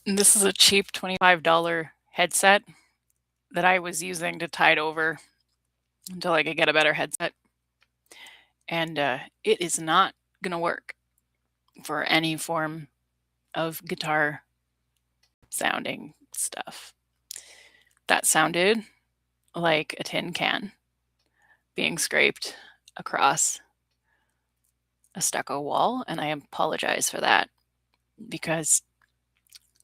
And this is a cheap $25 headset that I was using to tide over until I could get a better headset. And it is not going to work for any form of guitar sounding stuff. That sounded like a tin can being scraped across a stucco wall, and I apologize for that because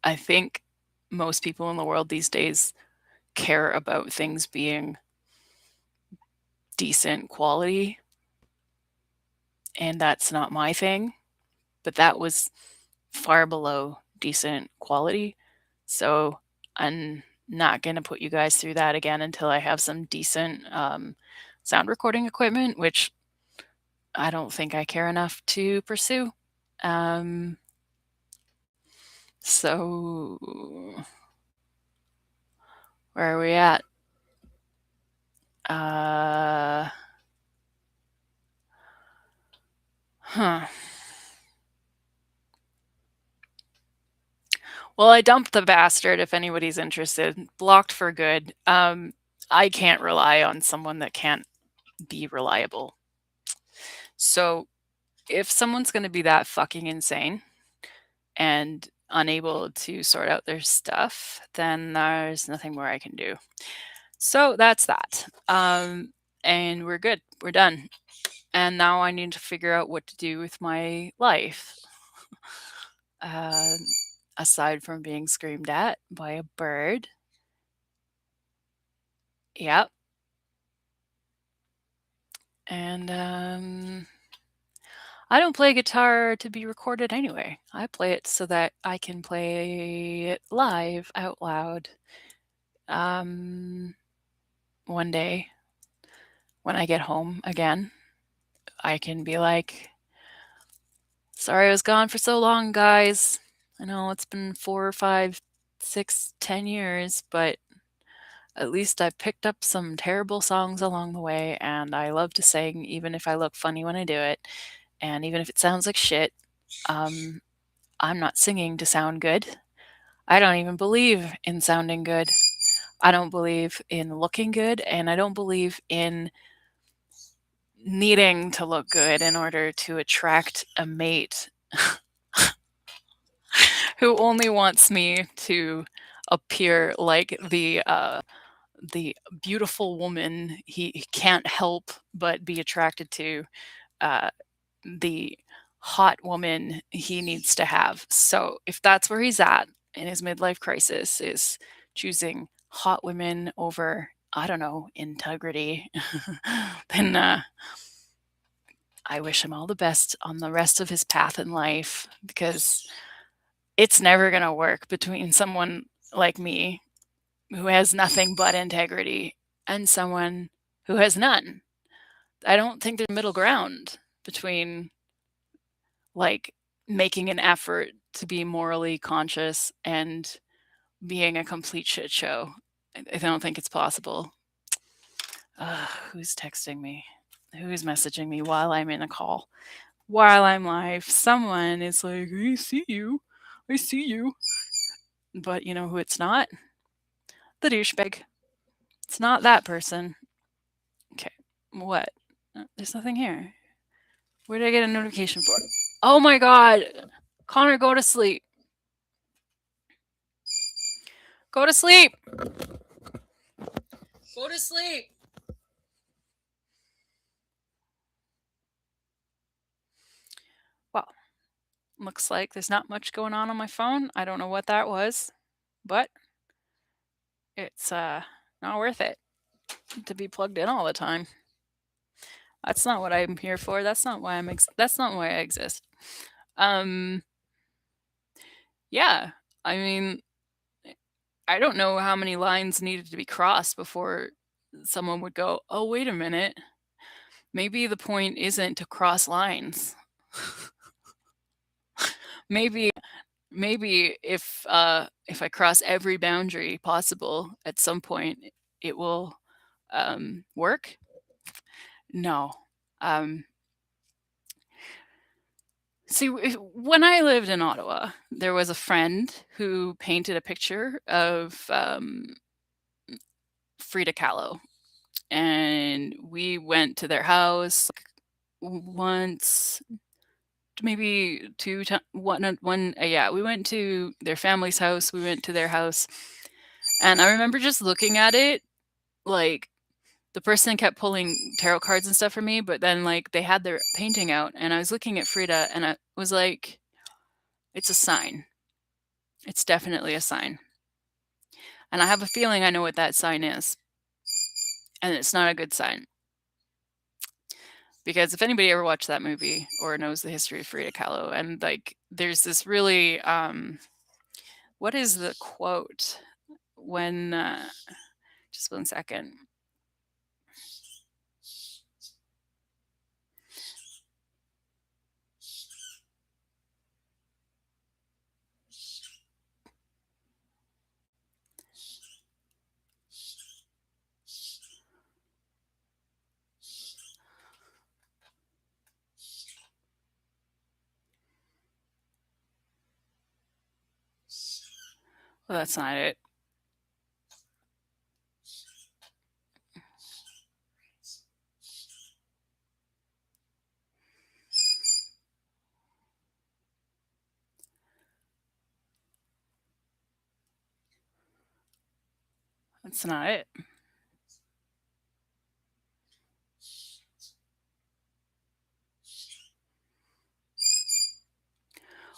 I think most people in the world these days care about things being decent quality, and that's not my thing, but that was far below decent quality. So I'm not going to put you guys through that again until I have some decent sound recording equipment, which I don't think I care enough to pursue. Um, so where are we at? Huh. Well, I dumped the bastard if anybody's interested. Blocked for good. I can't rely on someone that can't be reliable. So if someone's going to be that fucking insane and unable to sort out their stuff, then there's nothing more I can do. So that's that. And we're good. We're done. And now I need to figure out what to do with my life. Aside from being screamed at by a bird. Yep. And I don't play guitar to be recorded anyway. I play it so that I can play it live out loud. One day when I get home again, I can be like, sorry I was gone for so long, guys. I know it's been 4, 5, 6, 10 years, but at least I've picked up some terrible songs along the way, and I love to sing, even if I look funny when I do it, and even if it sounds like shit. I'm not singing to sound good. I don't even believe in sounding good. I don't believe in looking good, and I don't believe in needing to look good in order to attract a mate who only wants me to appear like the beautiful woman he can't help but be attracted to, the hot woman he needs to have. So if that's where he's at in his midlife crisis, is choosing hot women over, I don't know, integrity, then I wish him all the best on the rest of his path in life, because it's never going to work between someone like me who has nothing but integrity and someone who has none. I don't think there's middle ground between like making an effort to be morally conscious and being a complete shit show. I don't think it's possible. Who's texting me? Who's messaging me while I'm in a call? While I'm live, someone is like, I see you. I see you. But you know who it's not? The douchebag. It's not that person. Okay. What? There's nothing here. Where did I get a notification for? Oh my god. Connor, go to sleep. Go to sleep. Go to sleep. Well, looks like there's not much going on my phone. I don't know what that was, but it's not worth it to be plugged in all the time. That's not what I'm here for. That's not why that's not why I exist. Yeah. I mean, I don't know how many lines needed to be crossed before someone would go, "Oh, wait a minute. Maybe the point isn't to cross lines." maybe if I cross every boundary possible at some point, it will work. No. See, when I lived in Ottawa, there was a friend who painted a picture of, Frida Kahlo, and we went to their house once, maybe 2 ti one yeah, we went to their family's house, we went to their house, and I remember just looking at it, like, the person kept pulling tarot cards and stuff for me, but then, like, they had their painting out, and I was looking at Frida, and I was like, "It's a sign. It's definitely a sign." And I have a feeling I know what that sign is, and it's not a good sign. Because if anybody ever watched that movie or knows the history of Frida Kahlo, and, like, there's this really, what is the quote when, just 1 second. Well, that's not it. That's not it.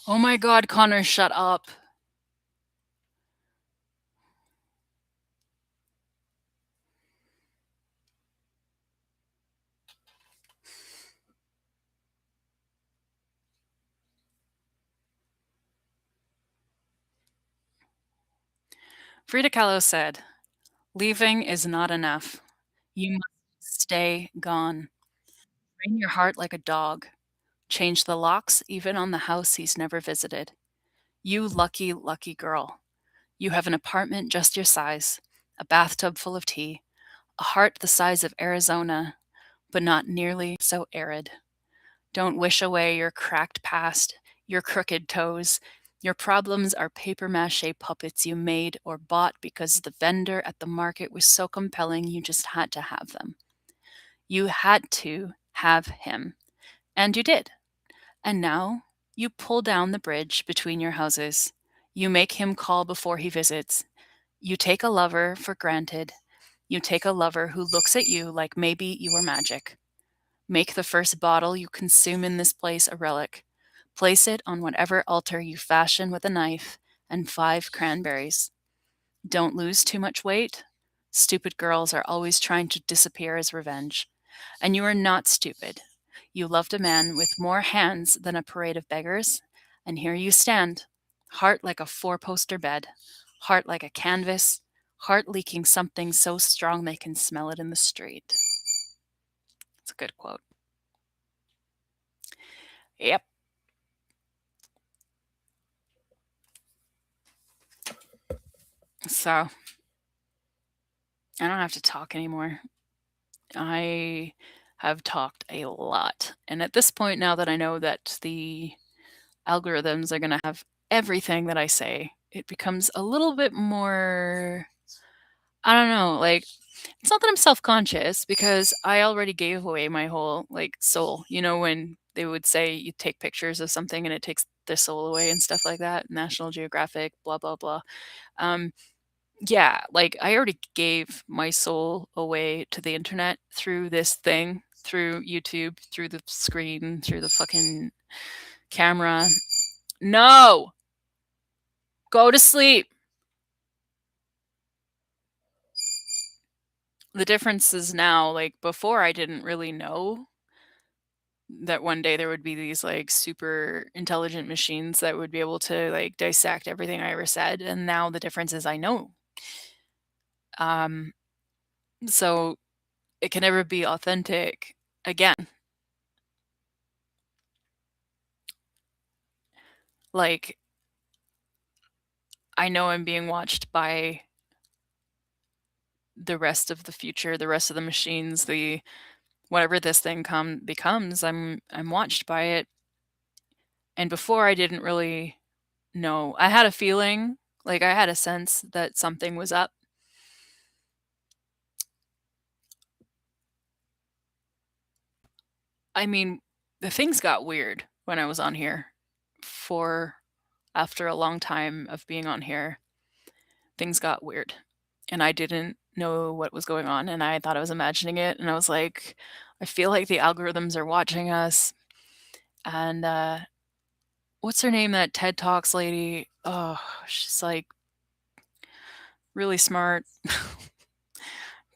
Oh my god, Connor, shut up. Frida Kahlo said, "Leaving is not enough. You must stay gone. Train your heart like a dog. Change the locks even on the house he's never visited. You lucky, lucky girl. You have an apartment just your size, a bathtub full of tea, a heart the size of Arizona, but not nearly so arid. Don't wish away your cracked past, your crooked toes. Your problems are paper mache puppets you made or bought because the vendor at the market was so compelling you just had to have them. You had to have him, and you did. And now you pull down the bridge between your houses. You make him call before he visits. You take a lover for granted. You take a lover who looks at you like maybe you were magic. Make the first bottle you consume in this place a relic. Place it on whatever altar you fashion with a knife and 5 cranberries. Don't lose too much weight. Stupid girls are always trying to disappear as revenge. And you are not stupid. You loved a man with more hands than a parade of beggars, and here you stand, heart like a four-poster bed, heart like a canvas, heart leaking something so strong they can smell it in the street. It's a good quote. Yep. So, I don't have to talk anymore. I have talked a lot. And at this point, now that I know that the algorithms are going to have everything that I say, it becomes a little bit more, I don't know, like, it's not that I'm self-conscious because I already gave away my whole, like, soul. You know, when they would say you take pictures of something and it takes the soul away and stuff like that, National Geographic, blah, blah, blah. Um, yeah, like, I already gave my soul away to the internet through this thing, through YouTube, through the screen, through the fucking camera. No! Go to sleep. The difference is now, like, before I didn't really know that one day there would be these, like, super intelligent machines that would be able to, like, dissect everything I ever said, and now the difference is I know. Um, so it can never be authentic again. Like, I know I'm being watched by the rest of the future, the rest of the machines, the whatever this thing becomes, I'm watched by it. And before I didn't really know. I had a feeling, like I had a sense that something was up. I mean, the things got weird when I was on here for after a long time of being on here, things got weird. And I didn't know what was going on, and I thought I was imagining it, and I was like, I feel like the algorithms are watching us. And what's her name? That TED Talks lady. Oh, she's like really smart.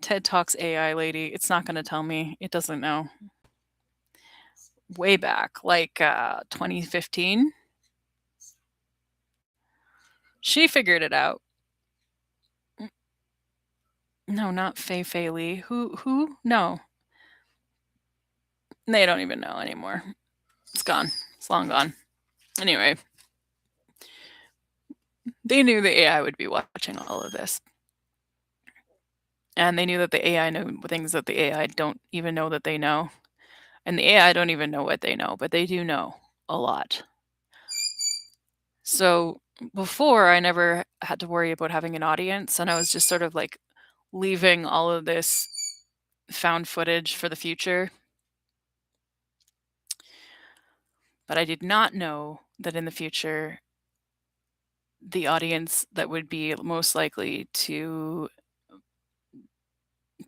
TED Talks AI lady. It's not going to tell me. It doesn't know. Way back, like 2015. She figured it out. No, not Fei Fei Li. Who? No. They don't even know anymore. It's gone. It's long gone. Anyway, they knew the AI would be watching all of this. And they knew that the AI knew things that the AI don't even know that they know. And the AI don't even know what they know, but they do know a lot. So before, I never had to worry about having an audience, and I was just sort of like leaving all of this found footage for the future. But I did not know that in the future, the audience that would be most likely to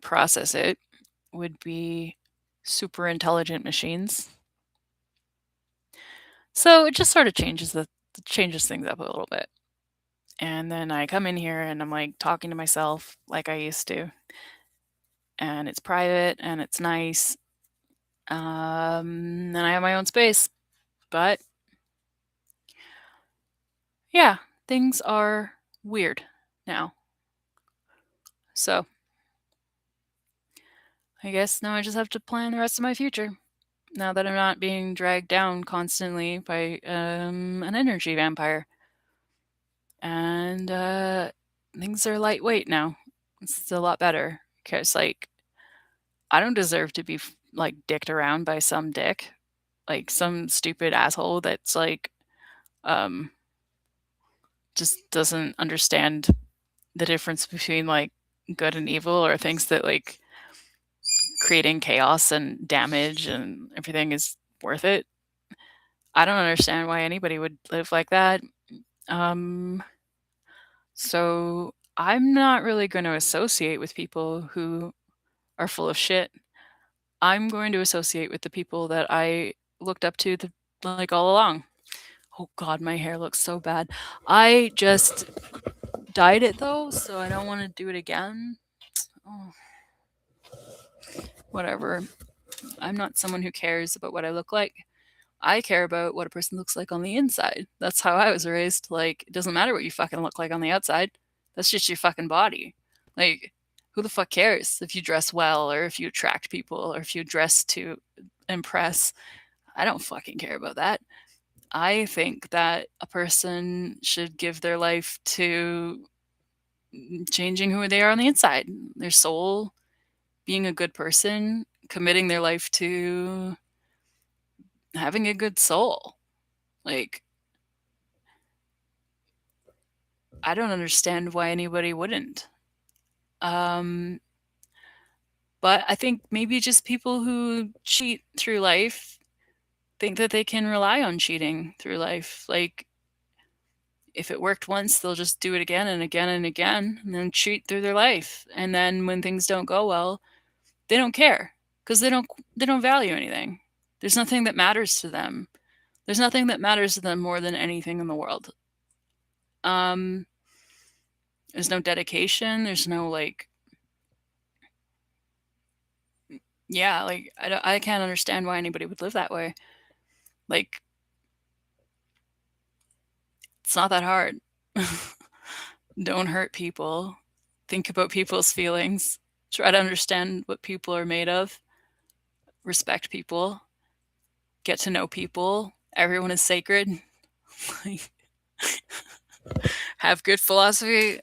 process it would be super intelligent machines. So it just sort of changes things up a little bit. And then I come in here and I'm like talking to myself like I used to. And it's private and it's nice. And I have my own space. But yeah, things are weird now. So I guess now I just have to plan the rest of my future. Now that I'm not being dragged down constantly by an energy vampire. And things are lightweight now. It's a lot better because, like, I don't deserve to be like dicked around by some dick, like some stupid asshole that's like, um, just doesn't understand the difference between like good and evil, or thinks that like creating chaos and damage and everything is worth it. I don't understand why anybody would live like that. Um, so I'm not really going to associate with people who are full of shit. I'm going to associate with the people that I looked up to like all along. Oh god, my hair looks so bad. I just dyed it though, so I don't want to do it again. Oh, whatever. I'm not someone who cares about what I look like. I care about what a person looks like on the inside. That's how I was raised. Like, it doesn't matter what you fucking look like on the outside. That's just your fucking body. Like, who the fuck cares if you dress well or if you attract people or if you dress to impress? I don't fucking care about that. I think that a person should give their life to changing who they are on the inside, their soul, being a good person, committing their life to having a good soul. Like, I don't understand why anybody wouldn't. Um, but I think maybe just people who cheat through life think that they can rely on cheating through life. Like, if it worked once, they'll just do it again and again and again and then cheat through their life. And then when things don't go well, they don't care because they don't value anything. There's nothing that matters to them. There's nothing that matters to them more than anything in the world. Um, there's no dedication. There's no like, yeah, like I can't understand why anybody would live that way. Like, it's not that hard. Don't hurt people. Think about people's feelings. Try to understand what people are made of. Respect people. Get to know people. Everyone is sacred. Have good philosophy.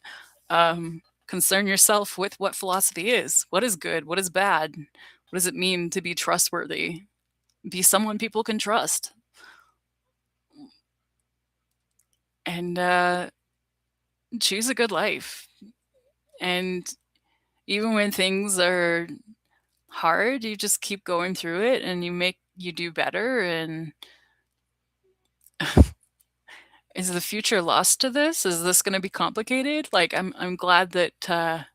Concern yourself with what philosophy is. What is good? What is bad? What does it mean to be trustworthy? Be someone people can trust. and choose a good life. And even when things are hard, you just keep going through it and you do better. And is the future lost to this? Is this going to be complicated? Like I'm glad that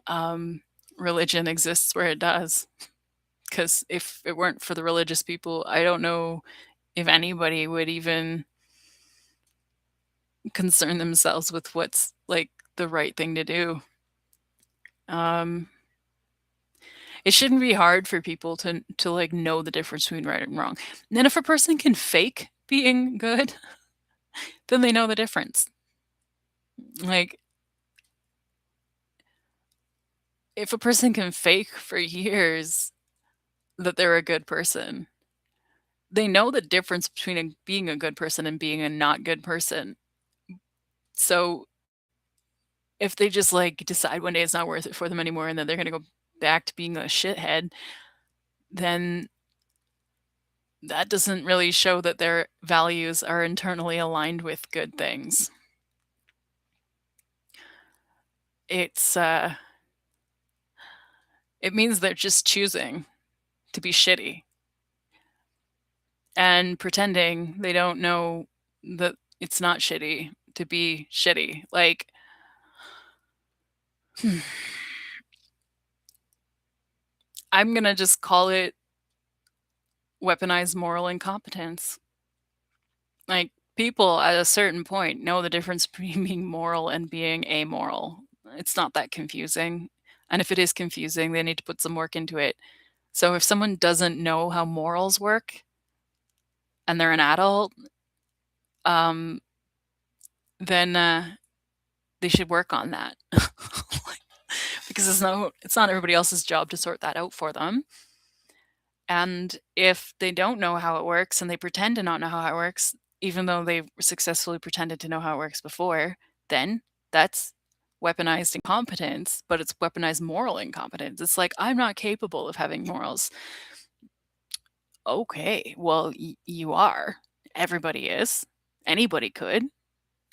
um, religion exists where it does. Because if it weren't for the religious people, I don't know if anybody would even concern themselves with what's like the right thing to do. Um, it shouldn't be hard for people to like know the difference between right and wrong. And then if a person can fake being good, then they know the difference. Like if a person can fake for years that they're a good person, they know the difference between being a good person and being a not good person. So if they just like decide one day it's not worth it for them anymore and then they're going to go back to being a shithead, then that doesn't really show that their values are internally aligned with good things. It's it means they're just choosing to be shitty and pretending they don't know that it's not shitty to be shitty. Like I'm going to just call it weaponized moral incompetence. Like people at a certain point know the difference between being moral and being amoral. It's not that confusing. And if it is confusing, they need to put some work into it. So if someone doesn't know how morals work and they're an adult, um, then they should work on that. Because it's not everybody else's job to sort that out for them. And if they don't know how it works and they pretend to not know how it works, even though they've successfully pretended to know how it works before, then that's weaponized incompetence, but it's weaponized moral incompetence. It's like, I'm not capable of having morals. Okay, well, you are. Everybody is. Anybody could.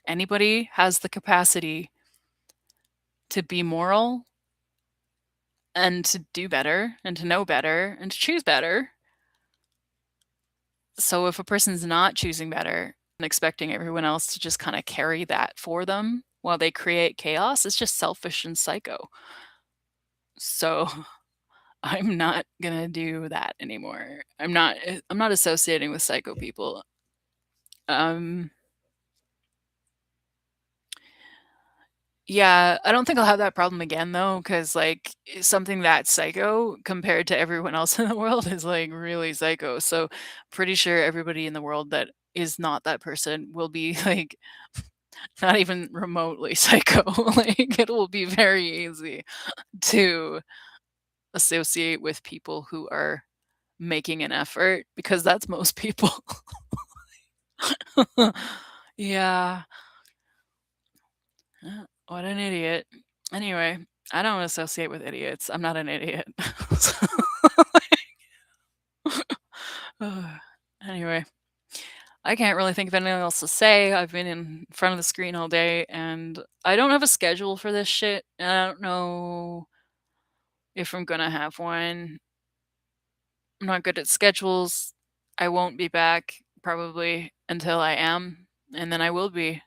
Anybody has the capacity to be moral and to do better and to know better and to choose better. So if a person's not choosing better and expecting everyone else to just kind of carry that for them while they create chaos, it's just selfish and psycho. So I'm not gonna do that anymore. I'm not associating with psycho people. Um Yeah, I don't think I'll have that problem again though, because like something that psycho compared to everyone else in the world is like really psycho. So pretty sure everybody in the world that is not that person will be like not even remotely psycho. Like it will be very easy to associate with people who are making an effort because that's most people. Yeah. What an idiot. Anyway, I don't associate with idiots. I'm not an idiot. So, anyway, I can't really think of anything else to say. I've been in front of the screen all day and I don't have a schedule for this shit. And I don't know if I'm gonna have one. I'm not good at schedules. I won't be back probably until I am, and then I will be.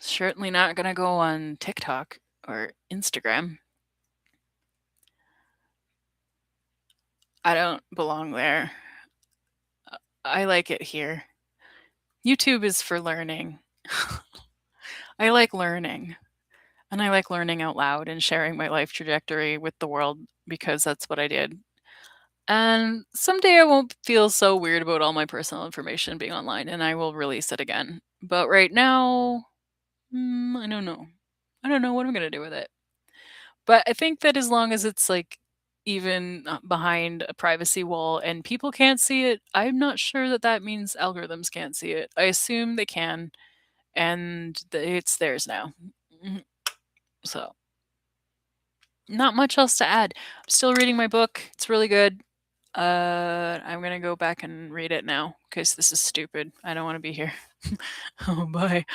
Certainly not gonna go on TikTok or Instagram. I don't belong there. I like it here. YouTube is for learning. I like learning. And I like learning out loud and sharing my life trajectory with the world because that's what I did. And someday I won't feel so weird about all my personal information being online and I will release it again. But right now, I don't know. I don't know what I'm gonna do with it. But I think that as long as it's like even behind a privacy wall and people can't see it, I'm not sure that that means algorithms can't see it. I assume they can, and it's theirs now. Mhm. So, not much else to add. I'm still reading my book. It's really good. I'm gonna go back and read it now because this is stupid. I don't wanna be here. Oh, bye.